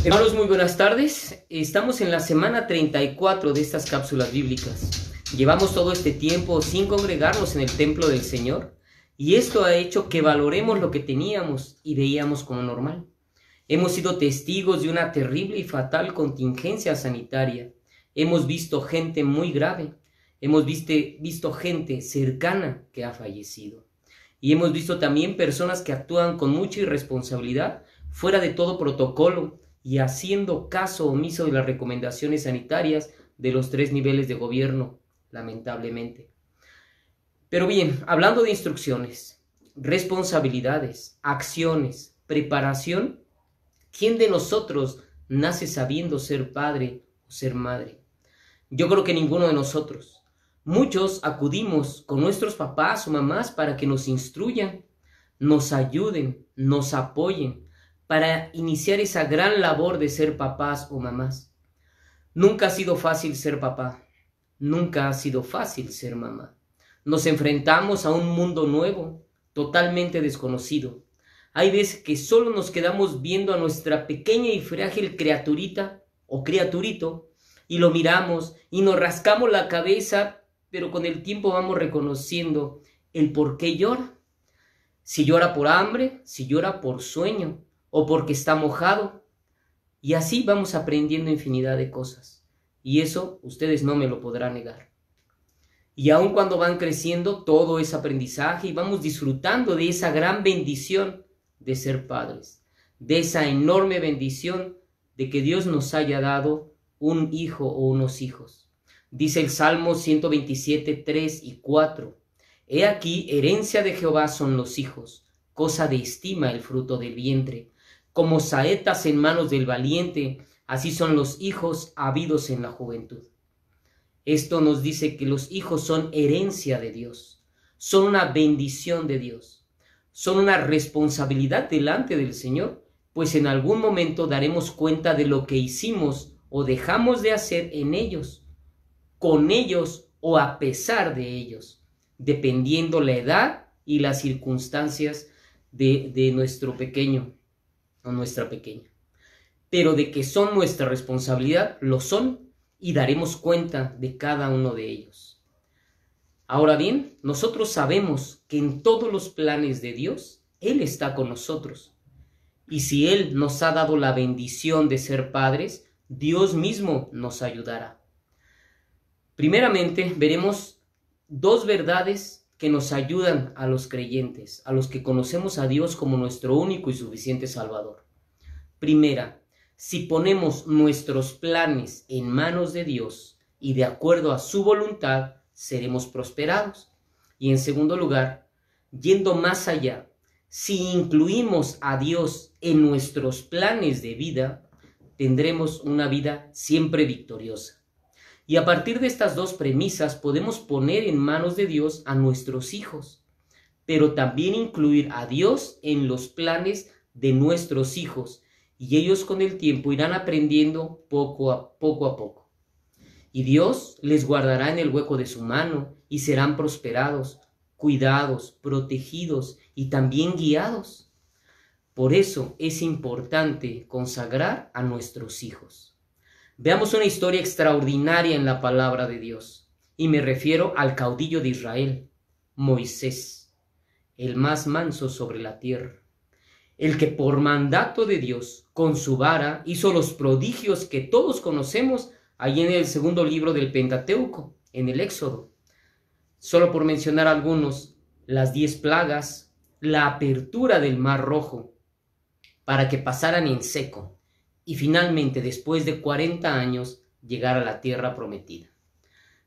Hermanos, muy buenas tardes. Estamos en la semana 34 de estas cápsulas bíblicas. Llevamos todo este tiempo sin congregarnos en el templo del Señor y esto ha hecho que valoremos lo que teníamos y veíamos como normal. Hemos sido testigos de una terrible y fatal contingencia sanitaria. Hemos visto gente muy grave. Hemos visto gente cercana que ha fallecido. Y hemos visto también personas que actúan con mucha irresponsabilidad, fuera de todo protocolo y haciendo caso omiso de las recomendaciones sanitarias de los 3 niveles de gobierno, lamentablemente. Pero bien, hablando de instrucciones, responsabilidades, acciones, preparación, ¿quién de nosotros nace sabiendo ser padre o ser madre? Yo creo que ninguno de nosotros. Muchos acudimos con nuestros papás o mamás para que nos instruyan, nos ayuden, nos apoyen, para iniciar esa gran labor de ser papás o mamás. Nunca ha sido fácil ser papá, nunca ha sido fácil ser mamá. Nos enfrentamos a un mundo nuevo, totalmente desconocido. Hay veces que solo nos quedamos viendo a nuestra pequeña y frágil criaturita o criaturito y lo miramos y nos rascamos la cabeza, pero con el tiempo vamos reconociendo el por qué llora. Si llora por hambre, si llora por sueño, o porque está mojado. Y así vamos aprendiendo infinidad de cosas. Y eso ustedes no me lo podrán negar. Y aun cuando van creciendo, todo es aprendizaje y vamos disfrutando de esa gran bendición de ser padres. De esa enorme bendición de que Dios nos haya dado un hijo o unos hijos. Dice el Salmo 127, 3 y 4. He aquí, herencia de Jehová son los hijos, cosa de estima el fruto del vientre. Como saetas en manos del valiente, así son los hijos habidos en la juventud. Esto nos dice que los hijos son herencia de Dios, son una bendición de Dios, son una responsabilidad delante del Señor, pues en algún momento daremos cuenta de lo que hicimos o dejamos de hacer en ellos, con ellos o a pesar de ellos, dependiendo la edad y las circunstancias de nuestro pequeño o nuestra pequeña. Pero de que son nuestra responsabilidad, lo son, y daremos cuenta de cada uno de ellos. Ahora bien, nosotros sabemos que en todos los planes de Dios, Él está con nosotros. Y si Él nos ha dado la bendición de ser padres, Dios mismo nos ayudará. Primeramente, veremos dos verdades que nos ayudan a los creyentes, a los que conocemos a Dios como nuestro único y suficiente Salvador. Primera, si ponemos nuestros planes en manos de Dios y de acuerdo a su voluntad, seremos prosperados. Y en segundo lugar, yendo más allá, si incluimos a Dios en nuestros planes de vida, tendremos una vida siempre victoriosa. Y a partir de estas dos premisas podemos poner en manos de Dios a nuestros hijos, pero también incluir a Dios en los planes de nuestros hijos, y ellos con el tiempo irán aprendiendo poco a poco. Y Dios les guardará en el hueco de su mano y serán prosperados, cuidados, protegidos y también guiados. Por eso es importante consagrar a nuestros hijos. Veamos una historia extraordinaria en la palabra de Dios, y me refiero al caudillo de Israel, Moisés, el más manso sobre la tierra, el que por mandato de Dios, con su vara, hizo los prodigios que todos conocemos allí en el segundo libro del Pentateuco, en el Éxodo. Solo por mencionar algunos, las 10 plagas, la apertura del Mar Rojo, para que pasaran en seco, y finalmente, después de 40 años, llegar a la tierra prometida.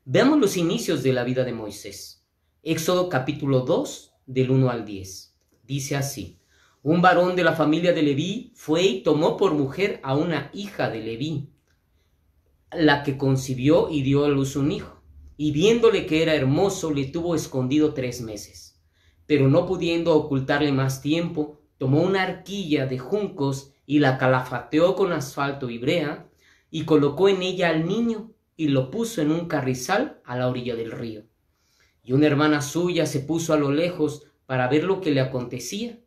Veamos los inicios de la vida de Moisés. Éxodo capítulo 2, del 1 al 10. Dice así: un varón de la familia de Leví fue y tomó por mujer a una hija de Leví, la que concibió y dio a luz un hijo. Y viéndole que era hermoso, le tuvo escondido 3 meses. Pero no pudiendo ocultarle más tiempo, tomó una arquilla de juncos y la calafateó con asfalto y brea, y colocó en ella al niño, y lo puso en un carrizal a la orilla del río. Y una hermana suya se puso a lo lejos para ver lo que le acontecía.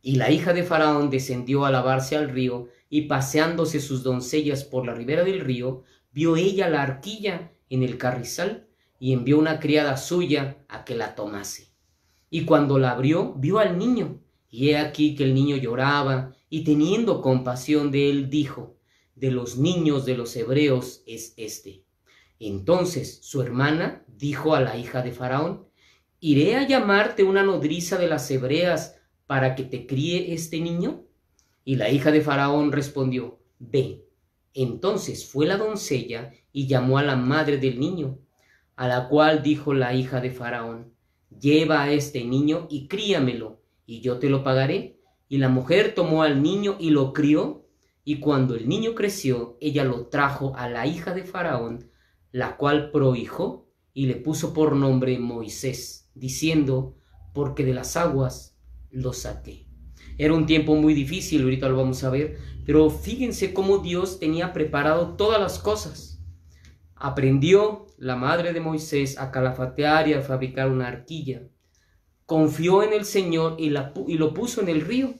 Y la hija de Faraón descendió a lavarse al río, y paseándose sus doncellas por la ribera del río, vio ella la arquilla en el carrizal, y envió una criada suya a que la tomase. Y cuando la abrió, vio al niño, y he aquí que el niño lloraba, y teniendo compasión de él, dijo: de los niños de los hebreos es este. Entonces su hermana dijo a la hija de Faraón: ¿iré a llamarte una nodriza de las hebreas para que te críe este niño? Y la hija de Faraón respondió: ve. Entonces fue la doncella y llamó a la madre del niño, a la cual dijo la hija de Faraón: lleva a este niño y críamelo, y yo te lo pagaré. Y la mujer tomó al niño y lo crió, y cuando el niño creció, ella lo trajo a la hija de Faraón, la cual prohijó y le puso por nombre Moisés, diciendo: porque de las aguas lo saqué. Era un tiempo muy difícil, ahorita lo vamos a ver, pero fíjense cómo Dios tenía preparado todas las cosas. Aprendió la madre de Moisés a calafatear y a fabricar una arquilla. Confió en el Señor y lo puso en el río.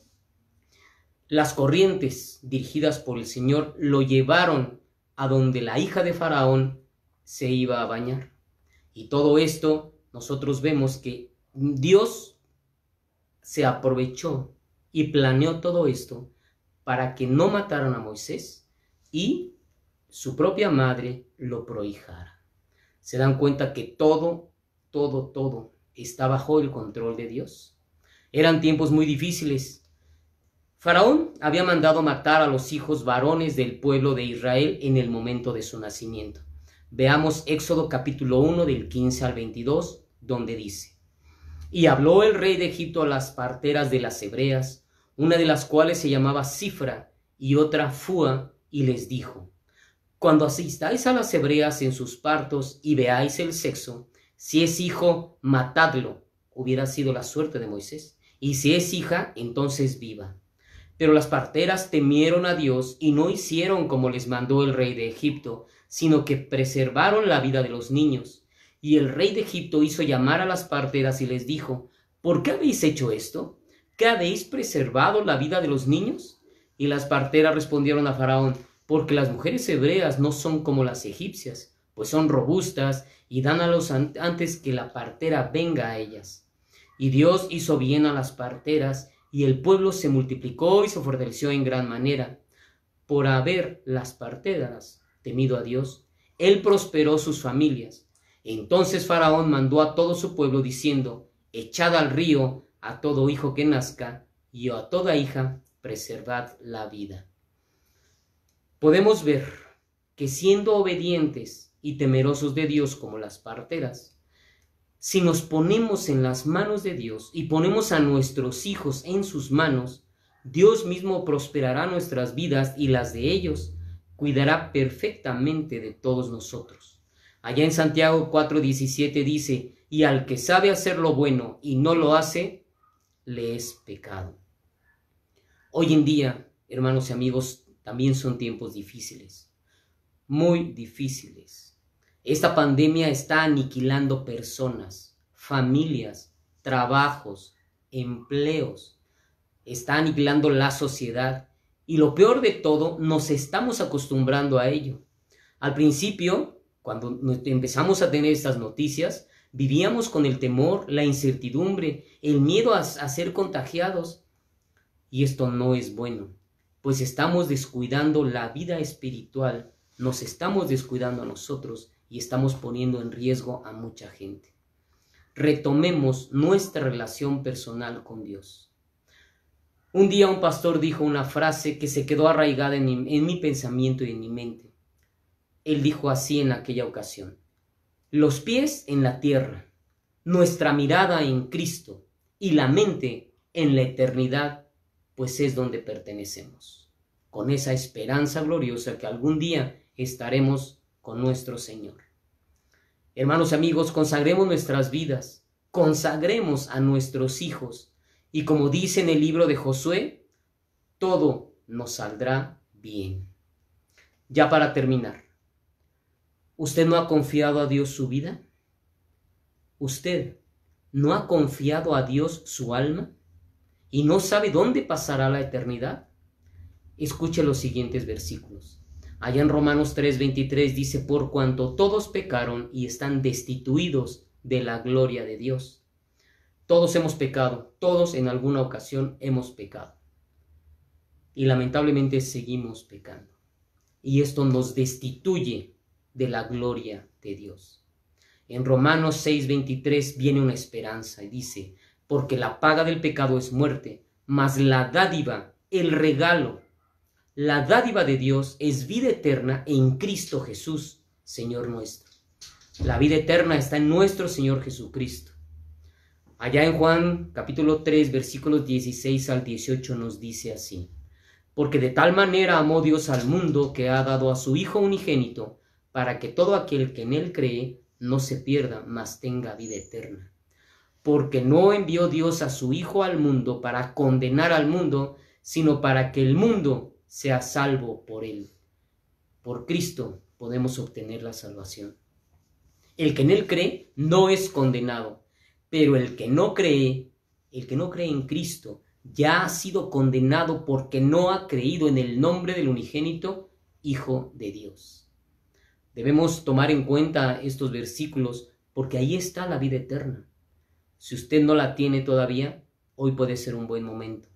Las corrientes, dirigidas por el Señor, lo llevaron a donde la hija de Faraón se iba a bañar. Y todo esto, nosotros vemos que Dios se aprovechó y planeó todo esto para que no mataran a Moisés y su propia madre lo prohijara. Se dan cuenta que todo está bajo el control de Dios. Eran tiempos muy difíciles. Faraón había mandado matar a los hijos varones del pueblo de Israel en el momento de su nacimiento. Veamos Éxodo capítulo 1 del 15 al 22, donde dice: y habló el rey de Egipto a las parteras de las hebreas, una de las cuales se llamaba Cifra y otra Fúa, y les dijo: cuando asistáis a las hebreas en sus partos y veáis el sexo, si es hijo, matadlo. Hubiera sido la suerte de Moisés. Y si es hija, entonces viva. Pero las parteras temieron a Dios y no hicieron como les mandó el rey de Egipto, sino que preservaron la vida de los niños. Y el rey de Egipto hizo llamar a las parteras y les dijo: ¿por qué habéis hecho esto? ¿Qué habéis preservado la vida de los niños? Y las parteras respondieron a Faraón: porque las mujeres hebreas no son como las egipcias, pues son robustas y dan a los antes que la partera venga a ellas. Y Dios hizo bien a las parteras, y el pueblo se multiplicó y se fortaleció en gran manera. Por haber las parteras temido a Dios, él prosperó sus familias. Entonces Faraón mandó a todo su pueblo diciendo: echad al río a todo hijo que nazca, y a toda hija preservad la vida. Podemos ver que siendo obedientes y temerosos de Dios como las parteras, si nos ponemos en las manos de Dios y ponemos a nuestros hijos en sus manos, Dios mismo prosperará nuestras vidas y las de ellos, cuidará perfectamente de todos nosotros. Allá en Santiago 4:17 dice: y al que sabe hacer lo bueno y no lo hace, le es pecado. Hoy en día, hermanos y amigos, también son tiempos difíciles, muy difíciles. Esta pandemia está aniquilando personas, familias, trabajos, empleos. Está aniquilando la sociedad y lo peor de todo, nos estamos acostumbrando a ello. Al principio, cuando empezamos a tener estas noticias, vivíamos con el temor, la incertidumbre, el miedo a ser contagiados. Y esto no es bueno, pues estamos descuidando la vida espiritual, nos estamos descuidando a nosotros y estamos poniendo en riesgo a mucha gente. Retomemos nuestra relación personal con Dios. Un día un pastor dijo una frase que se quedó arraigada en mi pensamiento y en mi mente. Él dijo así en aquella ocasión: los pies en la tierra, nuestra mirada en Cristo y la mente en la eternidad, pues es donde pertenecemos, con esa esperanza gloriosa que algún día estaremos con nuestro Señor. Hermanos y amigos, consagremos nuestras vidas, consagremos a nuestros hijos, y como dice en el libro de Josué, todo nos saldrá bien. Ya para terminar, ¿usted no ha confiado a Dios su vida? ¿Usted no ha confiado a Dios su alma? y no sabe dónde pasará la eternidad? Escuche los siguientes versículos. Allá en Romanos 3:23 dice: por cuanto todos pecaron y están destituidos de la gloria de Dios. Todos hemos pecado, todos en alguna ocasión hemos pecado. Y lamentablemente seguimos pecando. Y esto nos destituye de la gloria de Dios. En Romanos 6:23 viene una esperanza y dice: porque la paga del pecado es muerte, mas la dádiva, el regalo, la dádiva de Dios es vida eterna en Cristo Jesús, Señor nuestro. La vida eterna está en nuestro Señor Jesucristo. Allá en Juan capítulo 3, versículos 16 al 18 nos dice así: porque de tal manera amó Dios al mundo que ha dado a su Hijo unigénito, para que todo aquel que en él cree no se pierda, mas tenga vida eterna. Porque no envió Dios a su Hijo al mundo para condenar al mundo, sino para que el mundo sea salvo por él. Por Cristo podemos obtener la salvación. El que en él cree no es condenado, pero el que no cree en Cristo, ya ha sido condenado porque no ha creído en el nombre del unigénito Hijo de Dios. Debemos tomar en cuenta estos versículos porque ahí está la vida eterna. Si usted no la tiene todavía, hoy puede ser un buen momento.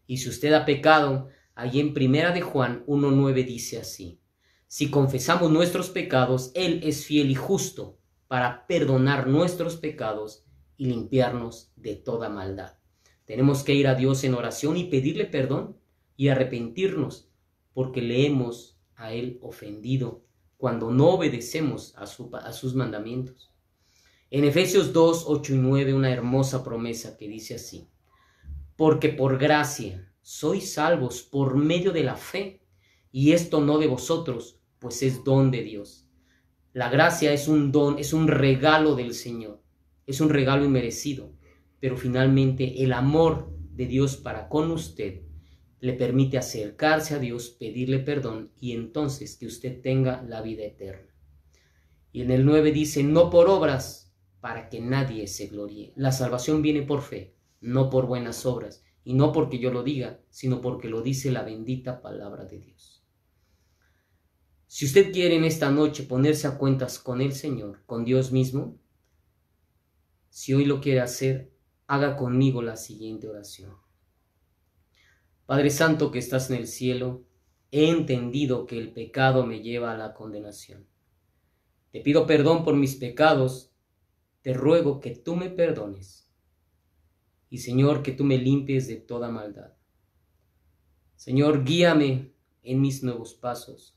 Y si usted ha pecado, ahí en 1 de Juan 1:9 dice así: si confesamos nuestros pecados, Él es fiel y justo para perdonar nuestros pecados y limpiarnos de toda maldad. Tenemos que ir a Dios en oración y pedirle perdón y arrepentirnos porque le hemos a Él ofendido cuando no obedecemos a sus mandamientos. En Efesios 2, 8 y 9, una hermosa promesa que dice así: porque por gracia sois salvos por medio de la fe, y esto no de vosotros, pues es don de Dios. La gracia es un don, es un regalo del Señor, es un regalo inmerecido, pero finalmente el amor de Dios para con usted le permite acercarse a Dios, pedirle perdón y entonces que usted tenga la vida eterna. Y en el 9 dice: no por obras, para que nadie se gloríe. La salvación viene por fe, no por buenas obras, y no porque yo lo diga, sino porque lo dice la bendita palabra de Dios. Si usted quiere en esta noche ponerse a cuentas con el Señor, con Dios mismo, si hoy lo quiere hacer, haga conmigo la siguiente oración. Padre Santo que estás en el cielo, he entendido que el pecado me lleva a la condenación. Te pido perdón por mis pecados, te ruego que tú me perdones. Y Señor, que tú me limpies de toda maldad. Señor, guíame en mis nuevos pasos.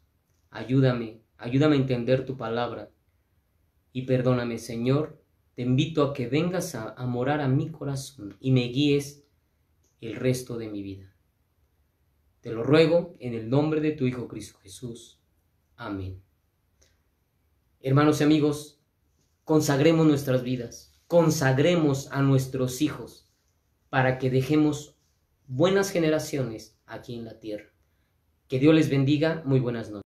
Ayúdame a entender tu palabra. Y perdóname, Señor, te invito a que vengas a morar a mi corazón y me guíes el resto de mi vida. Te lo ruego en el nombre de tu Hijo Cristo Jesús. Amén. Hermanos y amigos, consagremos nuestras vidas, consagremos a nuestros hijos para que dejemos buenas generaciones aquí en la tierra. Que Dios les bendiga. Muy buenas noches.